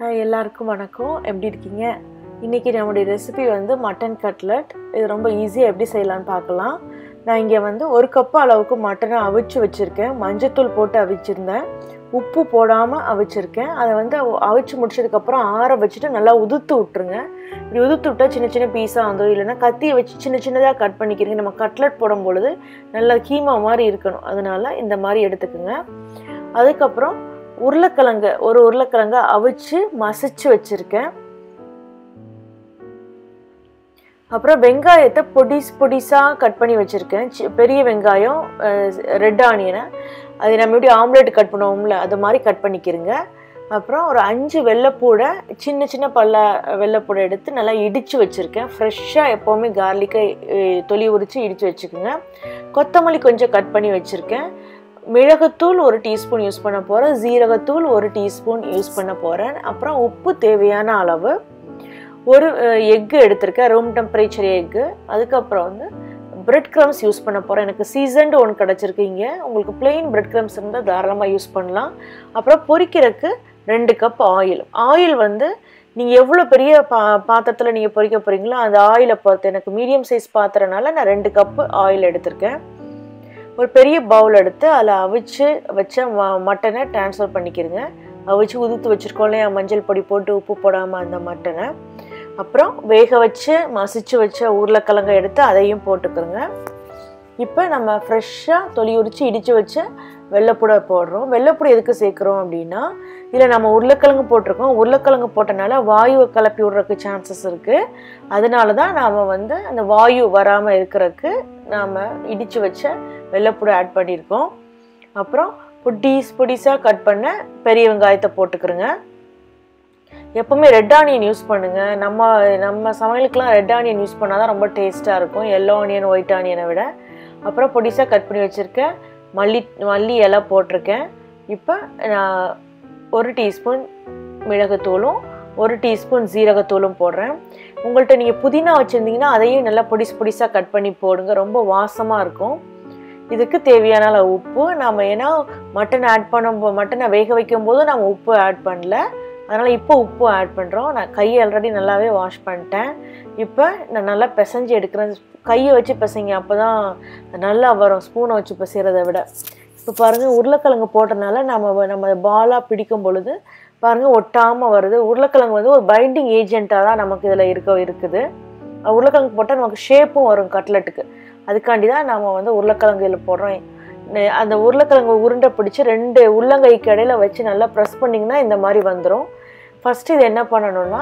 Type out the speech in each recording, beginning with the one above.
எல்லாருக்கும் வணக்கம். எப்படி இருக்கீங்க? இன்றைக்கி நம்முடைய ரெசிபி வந்து மட்டன் கட்லட். இது ரொம்ப ஈஸியாக எப்படி செய்யலான்னு பார்க்கலாம். நான் இங்கே வந்து 1 கப்பு அளவுக்கு மட்டனை அவிச்சு வச்சுருக்கேன். மஞ்சத்தூள் போட்டு அவிச்சிருந்தேன், உப்பு போடாமல் அவிச்சிருக்கேன். அதை வந்து அவிச்சு முடிச்சதுக்கப்புறம் ஆற வச்சுட்டு நல்லா உதுத்து விட்டுருங்க. இப்படி உதுத்து விட்டால் சின்ன சின்ன பீஸாக வந்துடும். இல்லைன்னா கத்தியை வச்சு சின்ன சின்னதாக கட் பண்ணிக்கிறீங்க. நம்ம கட்லட் போடும் பொழுது நல்லா கீமா மாதிரி இருக்கணும், அதனால் இந்த மாதிரி எடுத்துக்கோங்க. அதுக்கப்புறம் ஒரு உருளைக்கிழங்க அவிச்சு மசிச்சு வச்சிருக்கேன். அப்புறம் வெங்காயத்தை பொடிசாக கட் பண்ணி வச்சுருக்கேன். பெரிய வெங்காயம், ரெட் ஆனியனை அது நம்ம எப்படி ஆம்லேட் கட் பண்ணுவோம்ல அது மாதிரி கட் பண்ணிக்கிறங்க. அப்புறம் ஒரு 5 வெள்ளைப்பூடை சின்ன சின்ன வெள்ளைப்பூடை எடுத்து நல்லா இடித்து வச்சுருக்கேன். ஃப்ரெஷ்ஷாக எப்போவுமே கார்லிக்கை தொலி உரித்து இடித்து வச்சுக்கோங்க. கொத்தமல்லி கொஞ்சம் கட் பண்ணி வச்சுருக்கேன். மிளகுத்தூள் 1 டீஸ்பூன் யூஸ் பண்ண போகிறேன். ஜீரகத்தூள் 1 டீஸ்பூன் யூஸ் பண்ண போகிறேன். அப்புறம் உப்பு தேவையான அளவு. ஒரு எக்கு எடுத்திருக்கேன், ரூம் டெம்பரேச்சர் எக்கு. அதுக்கப்புறம் வந்து பிரெட் க்ரம்ஸ் யூஸ் பண்ண போகிறேன். எனக்கு சீசன்டு ஒன்று கிடச்சிருக்கீங்க. உங்களுக்கு பிளெயின் பிரெட் க்ரம்ஸ் இருந்தால் தாராளமாக யூஸ் பண்ணலாம். அப்புறம் பொரிக்கிறதுக்கு 2 கப் ஆயில் வந்து நீங்கள் எவ்வளோ பெரிய பாத்திரத்தில் நீங்கள் பொரிக்க போகிறீங்களோ அந்த ஆயிலை பொறுத்து. எனக்கு மீடியம் சைஸ் பாத்திரனால நான் 2 கப்பு ஆயில் எடுத்திருக்கேன். ஒரு பெரிய பவுல் எடுத்து அதில் அவிச்சு வச்ச மட்டனை ட்ரான்ஸ்ஃபர் பண்ணிக்கிறங்க. அவிச்சு உதுத்து வச்சுருக்கோம் இல்லையா, மஞ்சள் பொடி போட்டு உப்பு போடாமல் அந்த மட்டனை. அப்புறம் வேக வச்சு மசிச்சு வச்ச உருளைக்கிழங்கை எடுத்து அதையும் போட்டுக்கிறோங்க. இப்போ நம்ம ஃப்ரெஷ்ஷாக தொலி உரித்து இடித்து வச்ச வெள்ளைப்பூடை போடுறோம். வெள்ளைப்பூடை எதுக்கு சேர்க்குறோம் அப்படின்னா, இதில் நம்ம உருளைக்கிழங்கு போட்டிருக்கோம். உருளைக்கிழங்கு போட்டனால வாயுவை கிளப்பி விட்றதுக்கு சான்சஸ் இருக்குது. அதனால தான் நாம் வந்து அந்த வாயு வராமல் இருக்கிறதுக்கு நாம் இடித்து வச்ச வெள்ளைப்பூடை ஆட் பண்ணியிருக்கோம். அப்புறம் பொடிசாக கட் பண்ண பெரிய வெங்காயத்தை போட்டுக்கிறோங்க. எப்போவுமே ரெட் ஆனியன் யூஸ் பண்ணுங்கள். நம்ம சமையலுக்கெலாம் ரெட் ஆனியன் யூஸ் பண்ணால் தான் ரொம்ப டேஸ்ட்டாக இருக்கும், எல்லோ ஆனியன் ஒயிட் ஆனியனை விட. அப்புறம் பொடிசாக கட் பண்ணி வச்சுருக்கேன். மல்லி இலை போட்டிருக்கேன். இப்போ நான் 1 டீஸ்பூன் மிளகுத்தூளும் 1 டீஸ்பூன் ஜீரகத்தூளும் போடுறேன். உங்கள்கிட்ட நீங்கள் புதினா வச்சுருந்தீங்கன்னா அதையும் நல்லா பொடிசாக கட் பண்ணி போடுங்க, ரொம்ப வாசமாக இருக்கும். இதுக்கு தேவையான அளவு உப்பு. நாம் ஏன்னா மட்டனை வேக வைக்கும் போது நம்ம உப்பு ஆட் பண்ணல, அதனால் இப்போ உப்பு ஆட் பண்ணுறோம். நான் கையை ஆல்ரெடி நல்லாவே வாஷ் பண்ணிட்டேன். இப்போ நான் நல்லா பிசைஞ்சு எடுக்கிறேன். கையை வச்சு பிசைங்க, அப்போ தான் நல்லா வரும் ஸ்பூனை வச்சு பிசைகிறத விட. இப்போ பாருங்கள், உருளைக்கிழங்கு போட்டதுனால நம்ம பாலாக பிடிக்கும் பொழுது பாருங்கள் ஒட்டாமல் வருது. உருளைக்கிழங்கு வந்து ஒரு பைண்டிங் ஏஜென்ட்டாக தான் நமக்கு இதில் இருக்குது. உருளைக்கிழங்கு போட்டால் நமக்கு ஷேப்பும் வரும் கட்லெட்டுக்கு. அதுக்காண்டி தான் நாம் வந்து உருளைக்கிழங்கு இதில் போடுறோம். அந்த உருளைக்கிழங்கு உருண்டை பிடிச்சி 2 உள்ளங்கைக்கு இடையில வச்சு நல்லா ப்ரெஸ் பண்ணிங்கன்னா இந்த மாதிரி வந்துடும். ஃபஸ்ட்டு இது என்ன பண்ணணும்னா,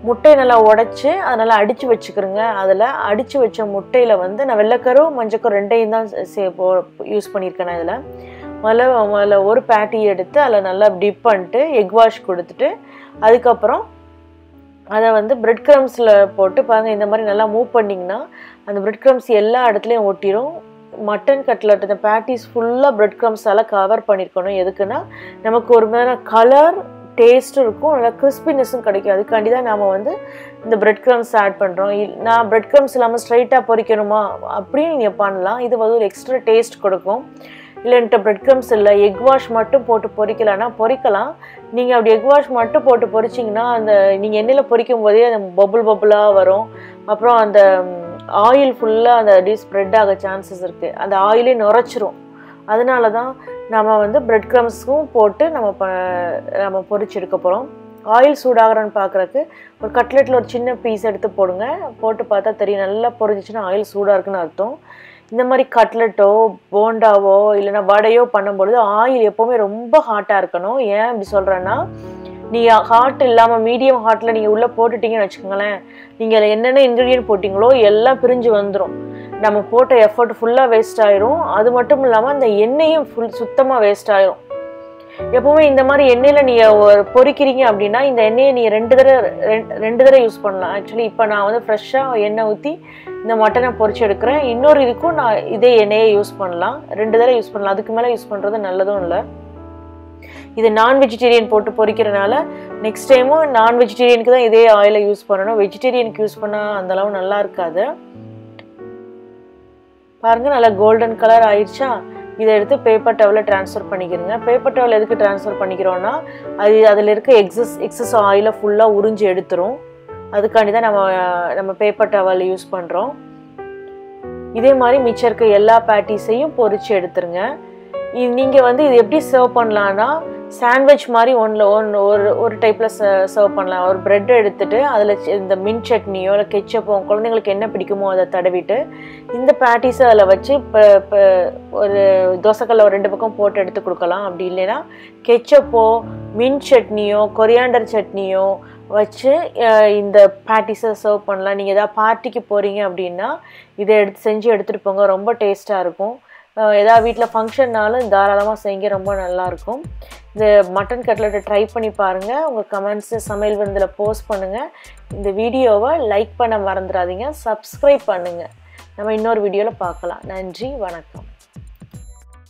முட்டையை நல்லா உடச்சி அதை நல்லா அடித்து வச்சுக்கிறோங்க. அதில் அடித்து வச்ச முட்டையில் வந்து நான் வெள்ளைக்கரு மஞ்சக்கரு 2ஐயும் தான் யூஸ் பண்ணியிருக்கேன். இதில் முதல்ல ஒரு பேட்டி எடுத்து அதில் நல்லா டிப் பண்ணிட்டு எக் வாஷ் கொடுத்துட்டு அதுக்கப்புறம் அதை வந்து பிரெட் க்ரம்ஸில் போட்டு பாருங்கள், இந்த மாதிரி நல்லா மூவ் பண்ணிங்கன்னா அந்த பிரெட் க்ரம்ஸ் எல்லா இடத்துலையும் ஒட்டிடும். மட்டன் கட்லட் இந்த பேட்டிஸ் ஃபுல்லாக பிரெட் க்ரம்ஸால் கவர் பண்ணியிருக்கணும். எதுக்குன்னா நமக்கு ஒரு மாதிரி கலர் டேஸ்ட்டும் இருக்கும், நல்லா கிறிஸ்பினஸும் கிடைக்கும். அதுக்காண்டி தான் நாம் வந்து இந்த பிரெட் க்ரம்ஸ் ஆட் பண்ணுறோம். நான் பிரெட் க்ரம்ஸ் இல்லாமல் ஸ்ட்ரைட்டாக பொரிக்கணுமா அப்படின்னு நீங்கள் பண்ணலாம். இது வந்து ஒரு எக்ஸ்ட்ரா டேஸ்ட் கொடுக்கும். இல்லைன்ட்டு பிரெட் க்ரம்ஸ் இல்லை, எக் வாஷ் மட்டும் போட்டு பொரிக்கலான்னா பொரிக்கலாம். நீங்கள் அப்படி எக் வாஷ் மட்டும் போட்டு பொரிச்சிங்கன்னா அந்த நீங்கள் எண்ணெயில் பொரிக்கும் போதே அந்த பபுளாக வரும். அப்புறம் அந்த ஆயில் ஃபுல்லாக அந்த ஸ்ப்ரெட் ஆக சான்சஸ் இருக்குது. அந்த ஆயிலே நுரைச்சிரும். அதனால தான் நம்ம வந்து பிரெட் க்ரம்ஸும் போட்டு நம்ம பொரிச்சு எடுக்க போகிறோம். ஆயில் சூடாகிறான்னு பார்க்குறக்கு ஒரு கட்லெட்டில் ஒரு சின்ன பீஸ் எடுத்து போடுங்க. போட்டு பார்த்தா தெரியும், நல்லா பொரிஞ்சிச்சுன்னா ஆயில் சூடாக இருக்குன்னு அர்த்தம். இந்த மாதிரி கட்லெட்டோ போண்டாவோ இல்லைன்னா வடையோ பண்ணும்பொழுது ஆயில் எப்போவுமே ரொம்ப ஹாட்டாக இருக்கணும். ஏன் இப்படி சொல்கிறேன்னா, நீங்கள் ஹாட் இல்லாமல் மீடியம் ஹாட்டில் நீங்கள் உள்ளே போட்டுட்டிங்கன்னு வச்சுக்கோங்களேன், நீங்கள் அதில் என்னென்ன இன்க்ரீடியன்ட் போட்டிங்களோ எல்லாம் பிரிஞ்சு வந்துடும். நம்ம போட்ட எஃபர்ட் ஃபுல்லாக வேஸ்ட் ஆயிரும். அது மட்டும் இல்லாமல் அந்த எண்ணெயும் சுத்தமாக வேஸ்ட் ஆயிரும். எப்போவுமே இந்த மாதிரி எண்ணெயில் நீங்கள் பொரிக்கிறீங்க அப்படின்னா இந்த எண்ணெயை நீங்கள் 2 தடவை யூஸ் பண்ணலாம். ஆக்சுவலி இப்போ நான் வந்து ஃப்ரெஷ்ஷாக எண்ணெய் ஊற்றி இந்த மட்டனை பொரிச்சு எடுக்கிறேன். இன்னொரு இதுக்கும் நான் இதே எண்ணெயை யூஸ் பண்ணலாம், 2 தடவை யூஸ் பண்ணலாம். அதுக்கு மேலே யூஸ் பண்ணுறது நல்லதும் இல்லை. இது நான் வெஜிடேரியன் போட்டு பொரிக்கிறனால நெக்ஸ்ட் டைமும் நான் வெஜிடேரியனுக்கு தான் இதே ஆயிலை யூஸ் பண்ணணும். வெஜிடேரியனுக்கு யூஸ் பண்ணால் அந்தளவு நல்லா இருக்காது. பாருங்கள், நல்லா கோல்டன் கலர் ஆயிடுச்சா. இதை எடுத்து பேப்பர் டவலில் ட்ரான்ஸ்ஃபர் பண்ணிக்கிறங்க. பேப்பர் டவல் எதுக்கு ட்ரான்ஸ்ஃபர் பண்ணிக்கிறோன்னா அதில் இருக்க எக்ஸஸ் ஆயிலை ஃபுல்லாக உறிஞ்சி எடுத்துரும். அதுக்காண்டி தான் நம்ம பேப்பர் டவல் யூஸ் பண்ணுறோம். இதே மாதிரி மிச்சம் இருக்க எல்லா பேட்டிஸையும் பொரிச்சு எடுத்துருங்க. நீங்கள் இது எப்படி சர்வ் பண்ணலான்னா சாண்ட்விச் மாதிரி ஒரு டைப்பில் சர்வ் பண்ணலாம். ஒரு ப்ரெட் எடுத்துகிட்டு அதில் இந்த மின்ட் சட்னியோ இல்லை கெச்சப்போ குழந்தைங்களுக்கு என்ன பிடிக்குமோ அதை தடவிட்டு இந்த பேட்டிஸை அதில் வச்சு ஒரு தோசைக்கல்ல ஒரு 2 பக்கம் போட்டு எடுத்து கொடுக்கலாம். அப்படி இல்லைன்னா கெச்சப்போ மின்ட் சட்னியோ கொரியாண்டர் சட்னியோ வச்சு இந்த பேட்டிஸை சர்வ் பண்ணலாம். நீங்கள் எதாவது பார்ட்டிக்கு போகிறீங்க அப்படின்னா இதை செஞ்சு எடுத்துகிட்டு போங்க, ரொம்ப டேஸ்ட்டாக இருக்கும். ஏதாவது வீட்டில் ஃபங்க்ஷன்னாலும் தாராளமாக செய்ய ரொம்ப நல்லாயிருக்கும். இந்த மட்டன் கட்லெட்டை ட்ரை பண்ணி பாருங்கள். உங்கள் கமெண்ட்ஸு சமையல் விருந்தில் போஸ்ட் பண்ணுங்கள். இந்த வீடியோவை லைக் பண்ண மறந்துடாதீங்க, சப்ஸ்கிரைப் பண்ணுங்கள். நம்ம இன்னொரு வீடியோவில் பார்க்கலாம். நன்றி, வணக்கம்.